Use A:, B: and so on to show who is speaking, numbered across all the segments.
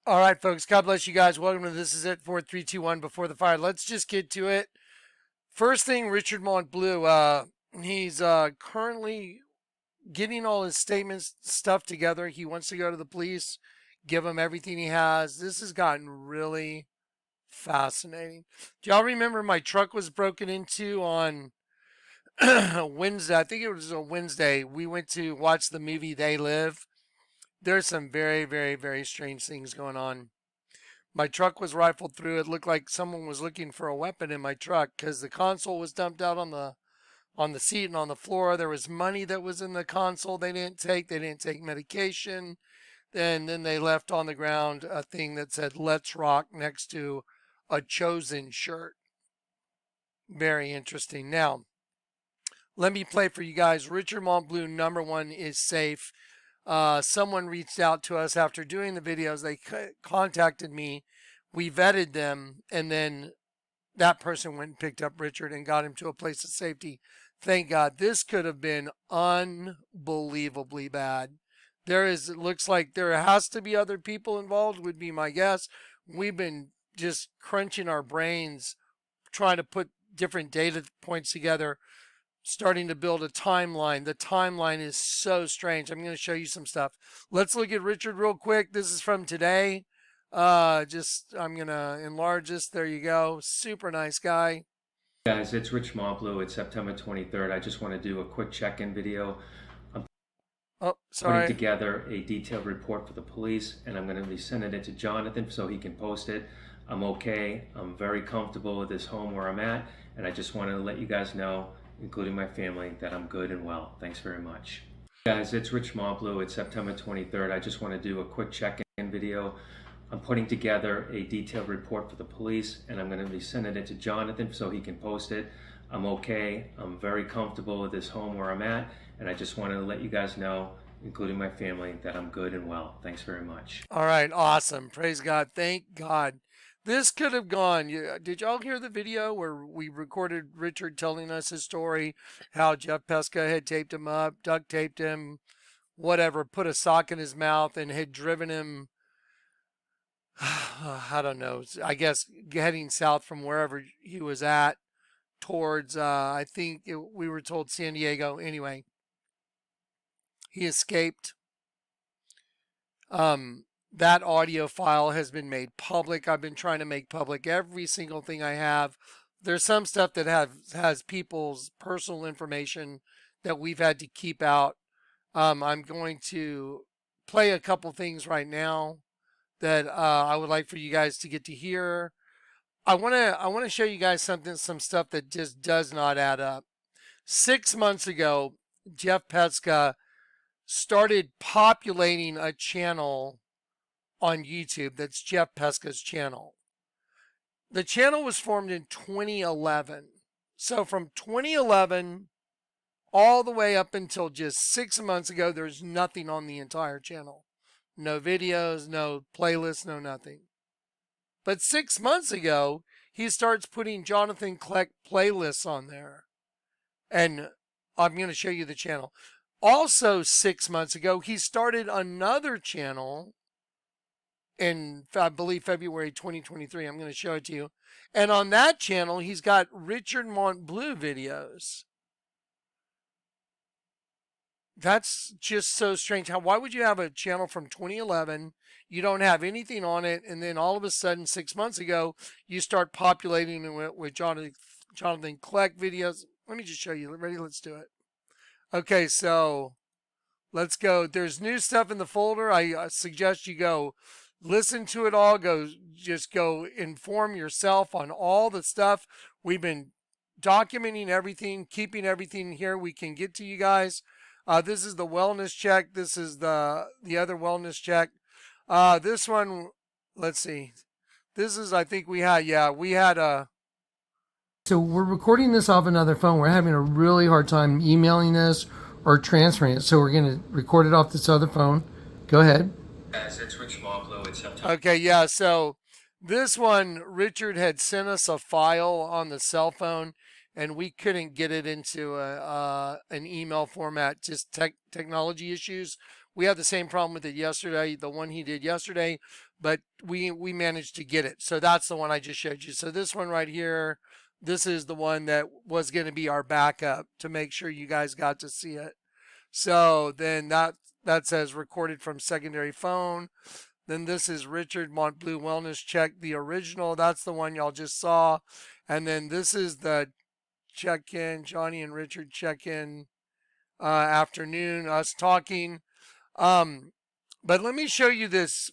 A: All right, folks. God bless you guys. Welcome to This Is It 4321 Before the Fire. Let's just get to it. First thing, Richard Montbleu. He's currently getting all his statements stuff together. He wants to go to the police, give them everything he has. This has gotten really fascinating. Do y'all remember my truck was broken into on Wednesday? I think it was a Wednesday. We went to watch the movie They Live. There's some very, very, very strange things going on. My truck was rifled through. It looked like someone was looking for a weapon in my truck because the console was dumped out on the seat and on the floor. There was money that was in the console they didn't take. They didn't take medication. And then they left on the ground a thing that said "Let's Rock" next to a Chosen shirt. Very interesting. Now, let me play for you guys. Richard Montbleu, #1, is safe. Someone reached out to us after doing the videos. They contacted me. We vetted them, and then that person went and picked up Richard and got him to a place of safety. Thank God. This could have been unbelievably bad. It looks like there has to be other people involved, would be my guess. We've been just crunching our brains, trying to put different data points together, starting to build a timeline. The timeline is so strange. I'm going to show you some stuff. Let's look at Richard real quick. This is from today. I'm going to enlarge this. There you go. Super nice guy.
B: Guys, it's Rich Montbleu. It's September 23rd. I just want to do a quick check-in video.
A: Oh,
B: Putting
A: sorry.
B: together a detailed report for the police, and I'm going to be sending it to Jonathan so he can post it. I'm okay. I'm very comfortable with this home where I'm at, and I just want to let you guys know, including my family, that I'm good and well. Thanks very much. Guys, it's Rich Montbleu. It's September 23rd. I just want to do a quick check-in video. I'm putting together a detailed report for the police, and I'm going to be sending it to Jonathan so he can post it. I'm okay. I'm very comfortable with this home where I'm at, and I just want to let you guys know, including my family, that I'm good and well. Thanks very much.
A: All right. Awesome. Praise God. Thank God. This could have gone. Did y'all hear the video where we recorded Richard telling us his story, how Jeff Pesca had taped him up, duct taped him, whatever, put a sock in his mouth and had driven him, I don't know, I guess heading south from wherever he was at towards, we were told San Diego. Anyway, he escaped. That audio file has been made public. I've been trying to make public every single thing I have. There's some stuff that has people's personal information that we've had to keep out. I'm going to play a couple things right now that I would like for you guys to get to hear. I want to show you guys some stuff that just does not add up. 6 months ago, Jeff Pesca started populating a channel on YouTube. That's Jeff Pesca's channel. The channel was formed in 2011. So from 2011 all the way up until just 6 months ago, there's nothing on the entire channel. No videos, no playlists, no nothing. But 6 months ago, he starts putting Jonathan Kleck playlists on there. And I'm going to show you the channel. Also, 6 months ago, he started another channel in, I believe, February 2023. I'm going to show it to you. And on that channel, he's got Richard Montbleu videos. That's just so strange. Why would you have a channel from 2011? You don't have anything on it, and then all of a sudden, 6 months ago, you start populating it with Jonathan Kleck videos. Let me just show you. Ready? Let's do it. Okay, so let's go. There's new stuff in the folder. I suggest you go listen to it all. Just go inform yourself on all the stuff. We've been documenting everything, keeping everything here. We can get to you guys. This is the wellness check. This is the other wellness check. This one, let's see. This is, I think we had a. So we're recording this off another phone. We're having a really hard time emailing this or transferring it. So we're going to record it off this other phone. Go ahead.
B: Guys, it's Rich Montbleu. It's September.
A: Okay, yeah. So this one, Richard had sent us a file on the cell phone, and we couldn't get it into an email format. Just technology issues. We had the same problem with it yesterday, the one he did yesterday, but we managed to get it. So that's the one I just showed you. So this one right here, this is the one that was going to be our backup to make sure you guys got to see it. So then that says recorded from secondary phone. Then this is Richard Montbleu Wellness Check, the original. That's the one y'all just saw. And then this is the check-in, Johnny and Richard check-in afternoon, us talking. But let me show you this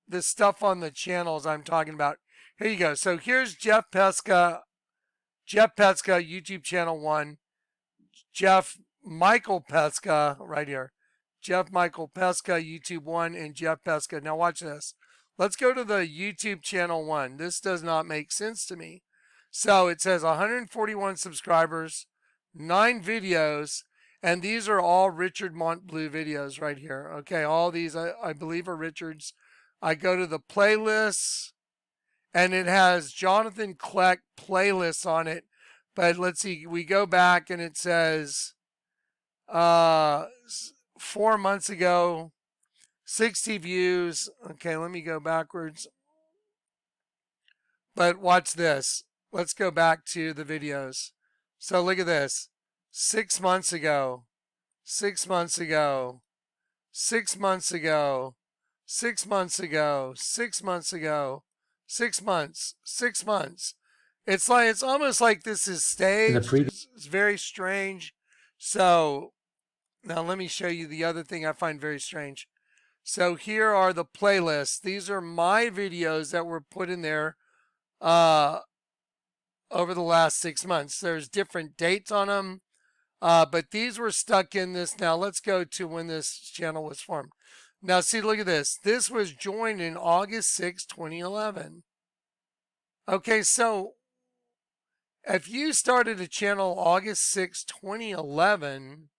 A: this stuff on the channels I'm talking about. Here you go. So here's Jeff Pesca, YouTube channel 1, Jeff Michael Pesca right here. Jeff Michael Pesca, YouTube 1, and Jeff Pesca. Now watch this. Let's go to the YouTube channel 1. This does not make sense to me. So it says 141 subscribers, 9 videos, and these are all Richard Montbleu videos right here. Okay, all these I believe are Richard's. I go to the playlists, and it has Jonathan Kleck playlists on it. But let's see, we go back and it says 4 months ago, 60 views. Okay, let me go backwards. But watch this. Let's go back to the videos. So look at this. 6 months ago, 6 months ago, 6 months ago, 6 months ago, 6 months ago, 6 months, 6 months. It's almost like this is staged. It's very strange. So now let me show you the other thing I find very strange. So here are the playlists. These are my videos that were put in there over the last 6 months. There's different dates on them, but these were stuck in this. Now let's go to when this channel was formed. Now see, look at this. This was joined in August 6, 2011. Okay, so if you started a channel August 6, 2011,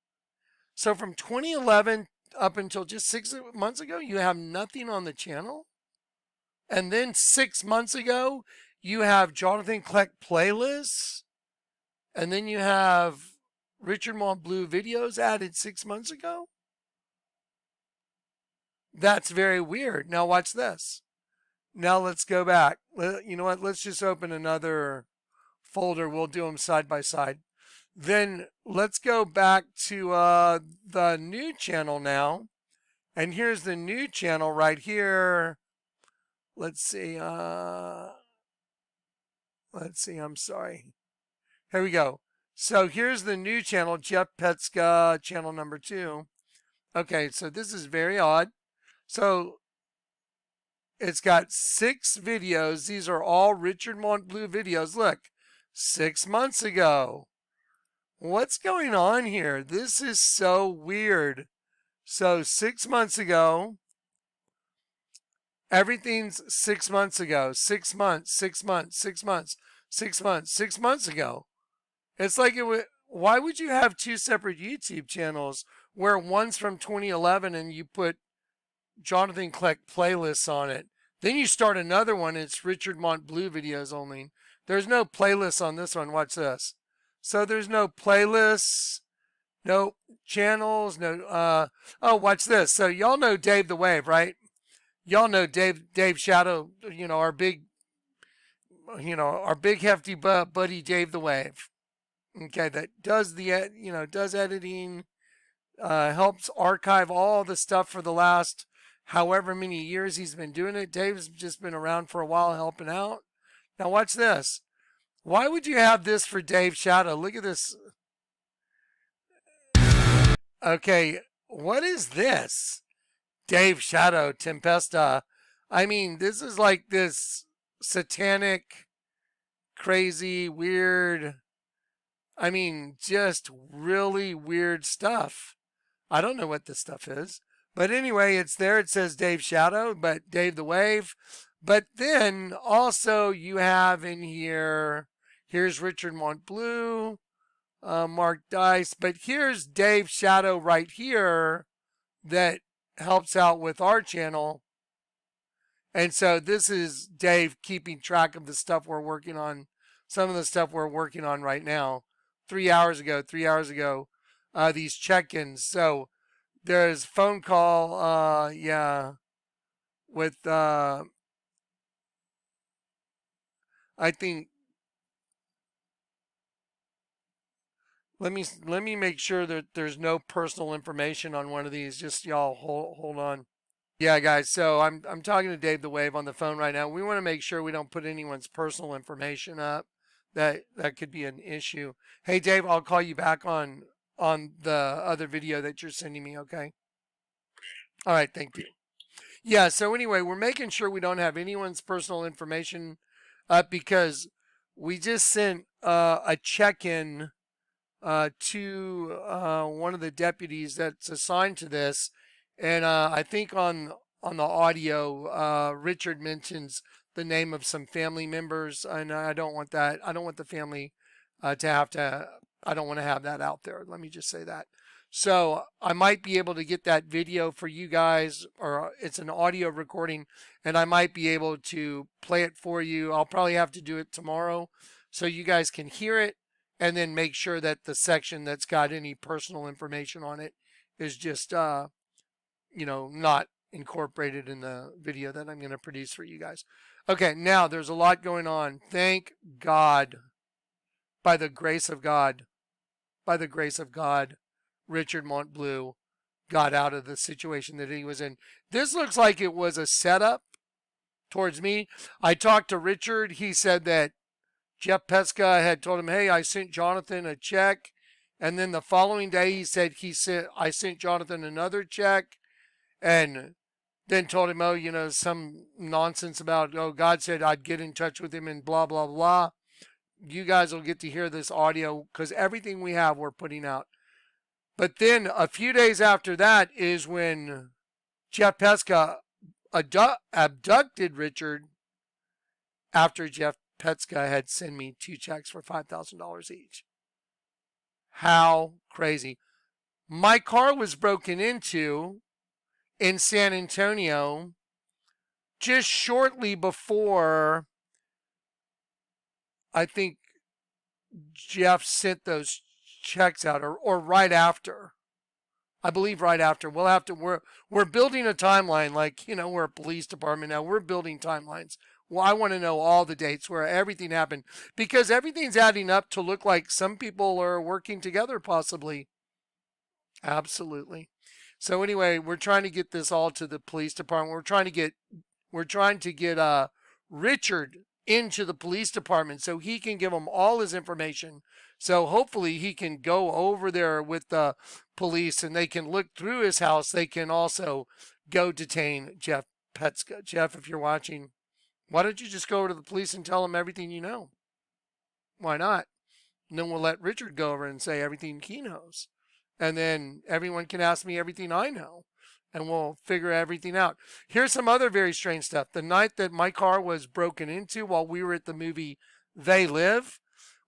A: so from 2011 up until just 6 months ago, you have nothing on the channel? And then 6 months ago, you have Jonathan Kleck playlists? And then you have Richard Montbleu videos added 6 months ago? That's very weird. Now watch this. Now let's go back. You know what? Let's just open another folder. We'll do them side by side. Then let's go back to the new channel now. And here's the new channel right here. Let's see. I'm sorry. Here we go. So here's the new channel, Jeff Petska, channel number 2. Okay, so this is very odd. So it's got 6 videos. These are all Richard Montbleu videos. Look, 6 months ago. What's going on here? This is so weird. So 6 months ago, everything's 6 months ago. 6 months, 6 months, 6 months, 6 months, 6 months ago. It's like it would. Why would you have 2 separate YouTube channels where one's from 2011 and you put Jonathan Kleck playlists on it? Then you start another one. It's Richard Montbleu videos only. There's no playlists on this one. Watch this. So there's no playlists, no channels, no. Oh, watch this. So y'all know Dave the Wave, right? Y'all know Dave Shadow. You know our big hefty buddy Dave the Wave. Okay, that does does editing, helps archive all the stuff for the last however many years he's been doing it. Dave's just been around for a while helping out. Now watch this. Why would you have this for Dave Shadow? Look at this. Okay, what is this? Dave Shadow Tempesta. I mean, this is like this satanic, crazy, weird, I mean, just really weird stuff. I don't know what this stuff is. But anyway, it's there. It says Dave Shadow, but Dave the Wave. But then also you have in here, here's Richard Montbleu, Mark Dice. But here's Dave Shadow right here that helps out with our channel. And so this is Dave keeping track of the stuff we're working on, some of the stuff we're working on right now. 3 hours ago, these check-ins. So there's phone call, yeah, with, I think, let me make sure that there's no personal information on one of these. Just y'all hold on. Yeah, guys. So I'm talking to Dave the Wave on the phone right now. We want to make sure we don't put anyone's personal information up. That could be an issue. Hey, Dave, I'll call you back on the other video that you're sending me. Okay. All right. Thank you. Yeah. So anyway, we're making sure we don't have anyone's personal information up because we just sent a check-in to one of the deputies that's assigned to this, and I think on the audio, Richard mentions the name of some family members, and I don't want that. I don't want the family to have to. I don't want to have that out there. Let me just say that. So I might be able to get that video for you guys, or it's an audio recording, and I might be able to play it for you. I'll probably have to do it tomorrow, so you guys can hear it and then make sure that the section that's got any personal information on it is just not incorporated in the video that I'm going to produce for you guys. Okay, now there's a lot going on. Thank God, by the grace of God, by the grace of God, Richard Montbleu got out of the situation that he was in. This looks like it was a setup towards me. I talked to Richard. He said that Jeff Peska had told him, "Hey, I sent Jonathan a check," and then the following day he said I sent Jonathan another check, and then told him, "Oh, some nonsense about, oh, God said I'd get in touch with him and blah blah blah." You guys will get to hear this audio because everything we have we're putting out. But then a few days after that is when Jeff Peska abducted Richard after Jeff Petska had sent me 2 checks for $5,000 each. How crazy. My car was broken into in San Antonio just shortly before I think Jeff sent those checks out, or right after. I believe right after. We're building a timeline, like, we're a police department now. We're building timelines. Well, I want to know all the dates where everything happened because everything's adding up to look like some people are working together, possibly. Absolutely. So anyway, we're trying to get this all to the police department. We're trying to get Richard into the police department so he can give them all his information. So hopefully he can go over there with the police and they can look through his house. They can also go detain Jeff Petska. Jeff, if you're watching, why don't you just go over to the police and tell them everything you know? Why not? And then we'll let Richard go over and say everything he knows. And then everyone can ask me everything I know. And we'll figure everything out. Here's some other very strange stuff. The night that my car was broken into while we were at the movie They Live,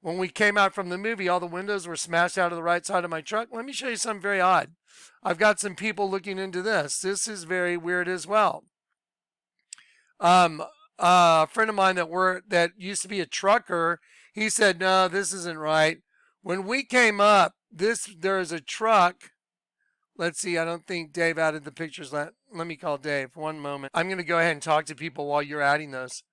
A: when we came out from the movie, all the windows were smashed out of the right side of my truck. Let me show you something very odd. I've got some people looking into this. This is very weird as well. A friend of mine that used to be a trucker, he said, "No, this isn't right." When we came up, there is a truck. Let's see. I don't think Dave added the pictures. Let me call Dave. One moment. I'm going to go ahead and talk to people while you're adding those.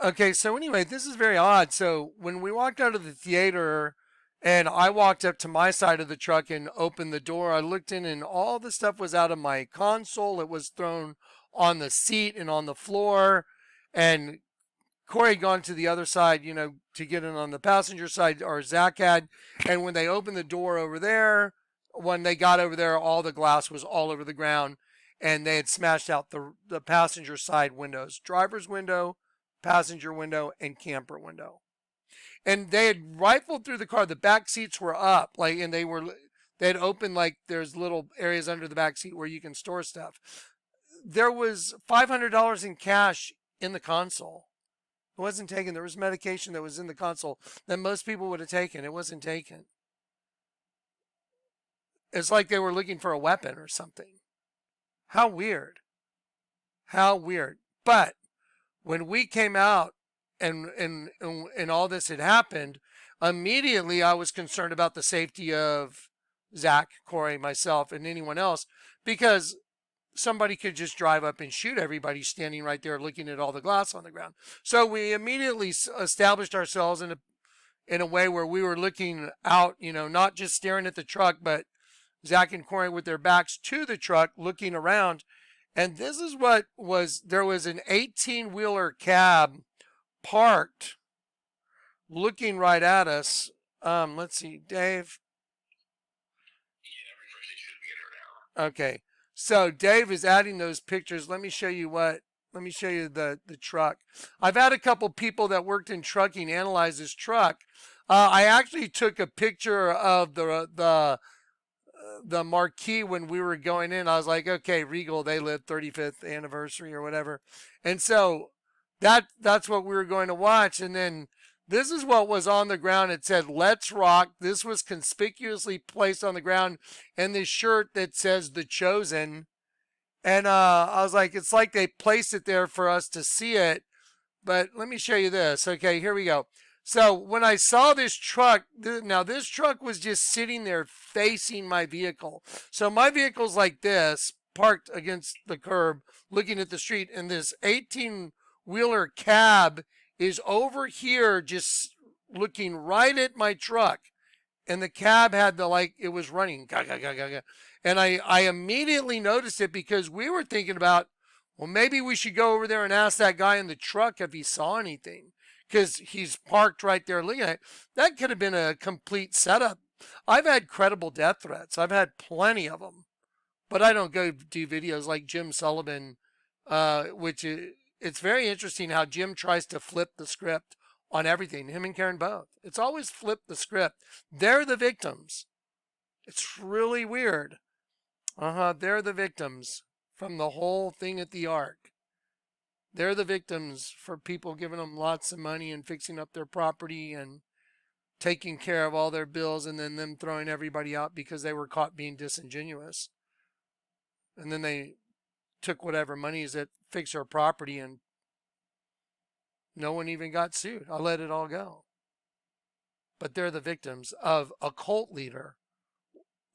A: Okay. So anyway, this is very odd. So when we walked out of the theater and I walked up to my side of the truck and opened the door, I looked in and all the stuff was out of my console. It was thrown on the seat and on the floor. And Corey had gone to the other side, to get in on the passenger side, or Zach had. And when they opened the door over there, when they got over there, all the glass was all over the ground and they had smashed out the passenger side windows, driver's window, passenger window, and camper window. And they had rifled through the car. The back seats were up, and they had opened, there's little areas under the back seat where you can store stuff. There was $500 in cash in the console. It wasn't taken. There was medication that was in the console that most people would have taken. It wasn't taken. It's like they were looking for a weapon or something. How weird. How weird. But when we came out and all this had happened, immediately I was concerned about the safety of Zach, Corey, myself, and anyone else because somebody could just drive up and shoot everybody standing right there looking at all the glass on the ground. So we immediately established ourselves in a way where we were looking out, not just staring at the truck, but Zach and Corey with their backs to the truck looking around. And this is what was, there was an 18-wheeler cab parked looking right at us. Let's see, Dave. Okay. So Dave is adding those pictures. Let me show you the truck. I've had a couple people that worked in trucking analyze this truck. I actually took a picture of the marquee when we were going in. I was like, okay, Regal, they live 35th anniversary or whatever. And so that's what we were going to watch. And then this is what was on the ground. It said, "Let's Rock." This was conspicuously placed on the ground, and this shirt that says "The Chosen." And I was like, it's like they placed it there for us to see it. But let me show you this. Okay, here we go. So when I saw this truck, now this truck was just sitting there facing my vehicle. So my vehicle's like this, parked against the curb, looking at the street, and this 18-wheeler cab is over here just looking right at my truck. And the cab had it was running. And I immediately noticed it because we were thinking about, well, maybe we should go over there and ask that guy in the truck if he saw anything. Because he's parked right there looking at it. That could have been a complete setup. I've had credible death threats. I've had plenty of them. But I don't go do videos like Jim Sullivan, it's very interesting how Jim tries to flip the script on everything. Him and Karen both. It's always flip the script. They're the victims. It's really weird. They're the victims from the whole thing at the Ark. They're the victims for people giving them lots of money and fixing up their property and taking care of all their bills, and then them throwing everybody out because they were caught being disingenuous. And then they took whatever monies that fixed their property, and no one even got sued. I let it all go. But they're the victims of a cult leader.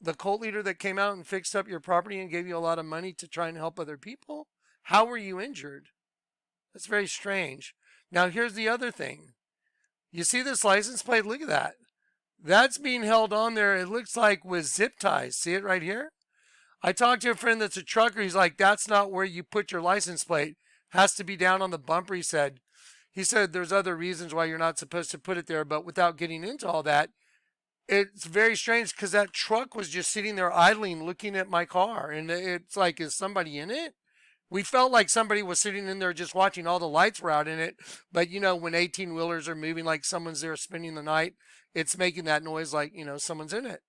A: The cult leader that came out and fixed up your property and gave you a lot of money to try and help other people. How were you injured? That's very strange. Now, here's the other thing. You see this license plate? Look at that. That's being held on there, it looks like, with zip ties. See it right here? I talked to a friend that's a trucker. He's like, that's not where you put your license plate. Has to be down on the bumper, he said. He said there's other reasons why you're not supposed to put it there, but without getting into all that, it's very strange because that truck was just sitting there idling, looking at my car. And it's like, is somebody in it? We felt like somebody was sitting in there just watching. All the lights were out in it. But, when 18-wheelers are moving like someone's there spending the night, it's making that noise like, someone's in it.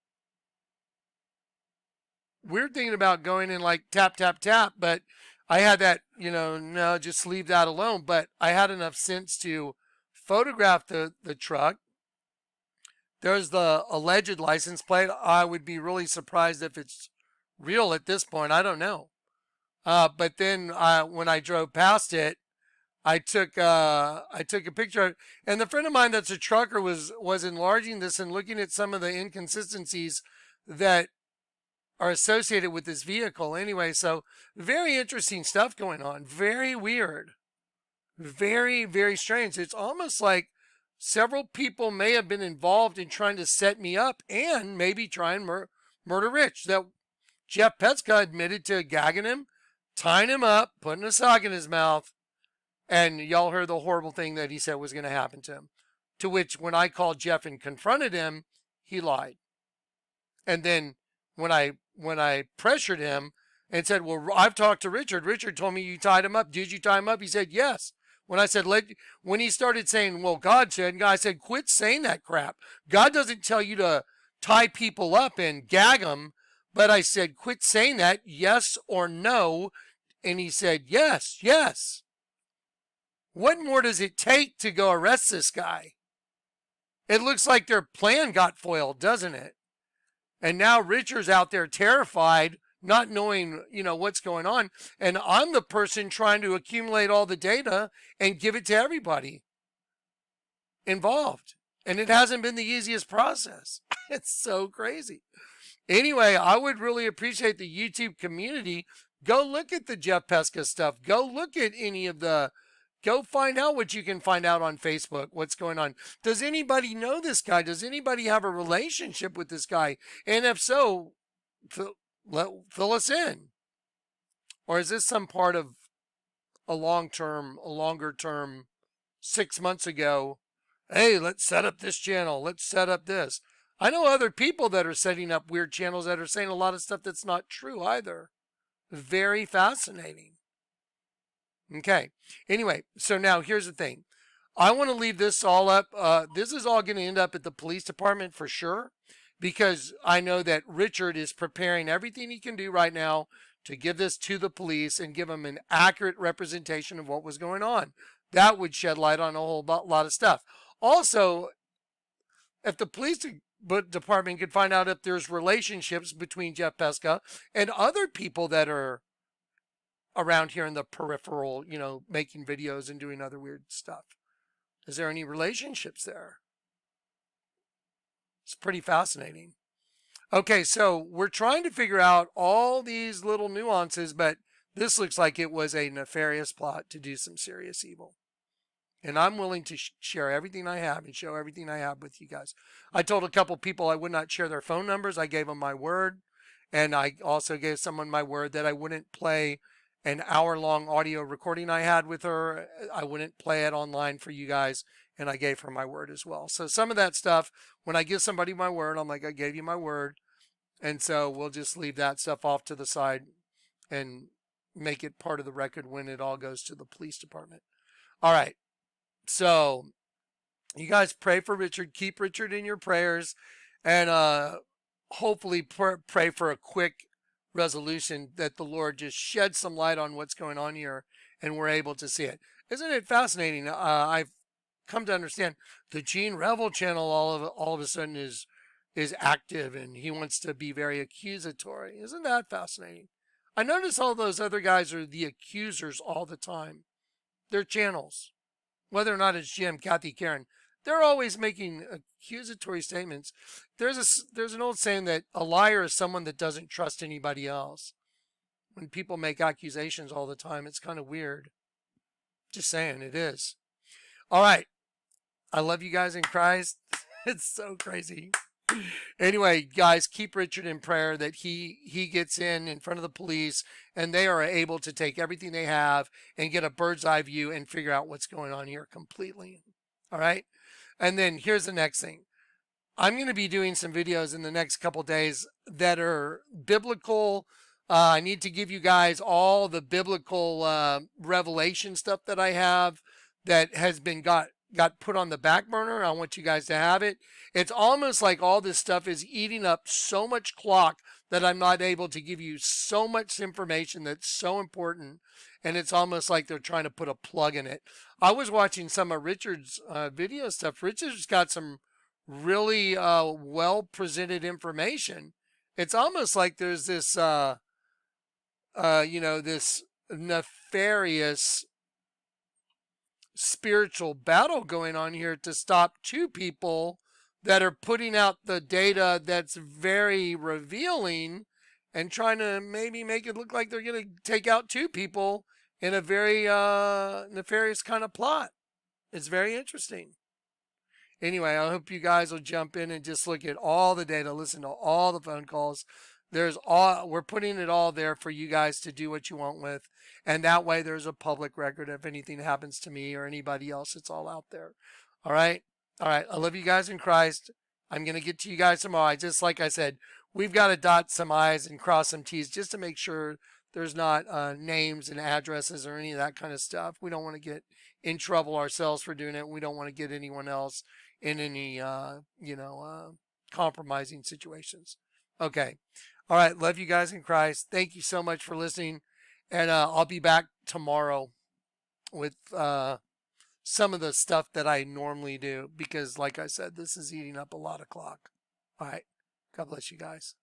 A: We're thinking about going in like tap, tap, tap. But I had that, no, just leave that alone. But I had enough sense to photograph the truck. There's the alleged license plate. I would be really surprised if it's real at this point. I don't know. But then when I drove past it, I took a picture of it. And the friend of mine that's a trucker was enlarging this and looking at some of the inconsistencies that are associated with this vehicle. Anyway, so very interesting stuff going on. Very weird. Very, very strange. It's almost like several people may have been involved in trying to set me up and maybe try and murder Rich. That Jeff Petska admitted to gagging him, tying him up, putting a sock in his mouth, and y'all heard the horrible thing that he said was going to happen to him. To which, when I called Jeff and confronted him, he lied. And then when I pressured him and said, well, I've talked to Richard. Richard told me you tied him up. Did you tie him up? He said, yes. When I said, when he started saying, well, God said, I said, quit saying that crap. God doesn't tell you to tie people up and gag them. But I said, quit saying that, yes or no. And he said, yes, yes. What more does it take to go arrest this guy? It looks like their plan got foiled, doesn't it? And now Richard's out there terrified, not knowing, what's going on. And I'm the person trying to accumulate all the data and give it to everybody involved. And it hasn't been the easiest process. It's so crazy. Anyway, I would really appreciate the YouTube community. Go look at the Jeff Pesca stuff. Go look at any of the, go find out what you can find out on Facebook, what's going on. Does anybody know this guy? Does anybody have a relationship with this guy? And if so, fill us in. Or is this some part of a longer term, 6 months ago? Hey, let's set up this channel. Let's set up this. I know other people that are setting up weird channels that are saying a lot of stuff that's not true either. Very fascinating. Okay. Anyway, so now here's the thing. I want to leave this all up. This is all going to end up at the police department for sure, because I know that Richard is preparing everything he can do right now to give this to the police and give them an accurate representation of what was going on. That would shed light on a whole lot of stuff. Also, if the police department could find out if there's relationships between Jeff Pesca and other people that are around here in the peripheral, making videos and doing other weird stuff. Is there any relationships there? It's pretty fascinating. Okay, so we're trying to figure out all these little nuances, but this looks like it was a nefarious plot to do some serious evil. And I'm willing to share everything I have and show everything I have with you guys. I told a couple people I would not share their phone numbers. I gave them my word. And I also gave someone my word that I wouldn't play an hour-long audio recording I had with her. I wouldn't play it online for you guys. And I gave her my word as well. So some of that stuff, when I give somebody my word, I'm like, I gave you my word. And so we'll just leave that stuff off to the side and make it part of the record when it all goes to the police department. All right. So you guys pray for Richard. Keep Richard in your prayers. And hopefully pray for a quick resolution, that the Lord just sheds some light on what's going on here and we're able to see it. Isn't it fascinating? I've come to understand the Gene Revel channel all of a sudden is active, and he wants to be very accusatory. Isn't that fascinating? I notice all those other guys are the accusers all the time. Their channels, whether or not it's Jim, Kathy, Karen, they're always making accusatory statements. There's an old saying that a liar is someone that doesn't trust anybody else. When people make accusations all the time, it's kind of weird. Just saying, it is. All right. I love you guys in Christ. It's so crazy. Anyway, guys, keep Richard in prayer that he gets in front of the police and they are able to take everything they have and get a bird's eye view and figure out what's going on here completely. All right. And then here's the next thing. I'm going to be doing some videos in the next couple days that are biblical. I need to give you guys all the biblical revelation stuff that I have that has been got put on the back burner. I want you guys to have it. It's almost like all this stuff is eating up so much clock that I'm not able to give you so much information that's so important. And it's almost like they're trying to put a plug in it. I was watching some of Richard's video stuff. Richard's got some really well presented information. It's almost like there's this, this nefarious spiritual battle going on here to stop two people that are putting out the data that's very revealing and trying to maybe make it look like they're going to take out two people in a very nefarious kind of plot. It's very interesting. Anyway, I hope you guys will jump in and just look at all the data, listen to all the phone calls. We're putting it all there for you guys to do what you want with. And that way there's a public record. If anything happens to me or anybody else, it's all out there. All right. All right. I love you guys in Christ. I'm going to get to you guys tomorrow. Just like I said, we've got to dot some I's and cross some T's just to make sure there's not names and addresses or any of that kind of stuff. We don't want to get in trouble ourselves for doing it. We don't want to get anyone else in any, compromising situations. Okay. All right. Love you guys in Christ. Thank you so much for listening. And I'll be back tomorrow with some of the stuff that I normally do because, like I said, this is eating up a lot of clock. All right. God bless you guys.